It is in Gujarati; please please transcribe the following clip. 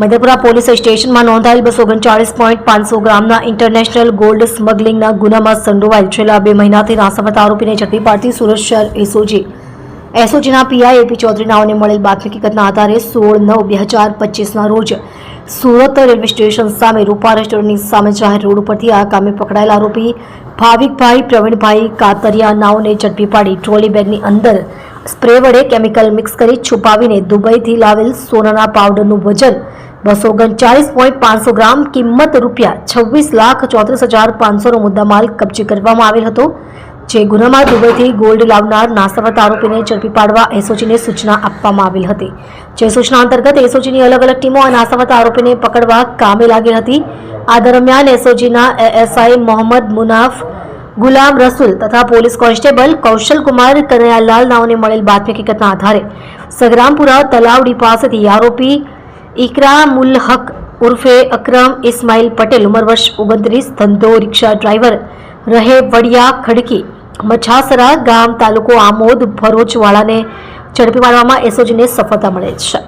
મધેપુરા પોલીસ સ્ટેશનમાં નોંધાયેલ 239.500 ગ્રામના ઇન્ટરનેશનલ ગોલ્ડ સ્મગલિંગના ગુનામાં સંડોવાયેલ છેલ્લા 2 મહિનાથી નાસવત આરોપીને ઝડપી પાડતી સુરત શહેર એસઓજીના પીઆઈ એપી ચૌધરી નાઓને મળેલ બાતમી હકીકતના આધારે 16/9/2025ના રોજ સુરત રેલવે સ્ટેશન સામે રૂપા રેસ્ટોરન્ટની સામે જાહેર રોડ ઉપરથી આ કામે પકડાયેલ આરોપી ભાવિકભાઈ પ્રવીણભાઈ કાતરિયા નાઓને ઝડપી પાડી ટ્રોલી બેગની અંદર સ્પ્રે વડે કેમિકલ મિક્સ કરી છુપાવીને દુબઈથી લાવેલ સોનાના પાવડરનું વજન 239.500 ગ્રામ કિંમત ₹26,34,500 નો મુદ્દામાલ કબજે કરવામાં આવેલ હતો। જે ગુનામાં દુબઈથી ગોલ્ડ લાવનાર નાસવત આરોપીને ઝડપી પાડવા એસઓજીને સૂચના આપવામાં આવેલ હતી। જે સૂચના અંતર્ગત એસઓજીની અલગ અલગ ટીમો આ નાસવત આરોપીને પકડવા કામે લાગેલ હતી। આ દરમિયાન એસઓજીના એએસઆઈ મોહમ્મદ મુનાફ ગુલામ રસૂલ તથા પોલીસ કોન્સ્ટેબલ કૌશલ કુમાર કનૈયાલાલ નાઓને મળેલ બાતમી હકીકતના આધારે સગરામપુરા તલાવડી પાસેથી આરોપી ઇકરામુલ હક ઉર્ફે અકરમ ઇસ્માઇલ પટેલ ઉંમર વર્ષ 29 ધંધો રિક્ષા ડ્રાઈવર રહે વડિયા ખડકી મછાસરા ગામ તાલુકો આમોદ ભરૂચ વાળાને ઝડપી પાડવામાં એસઓજીને સફળતા મળેલ છે।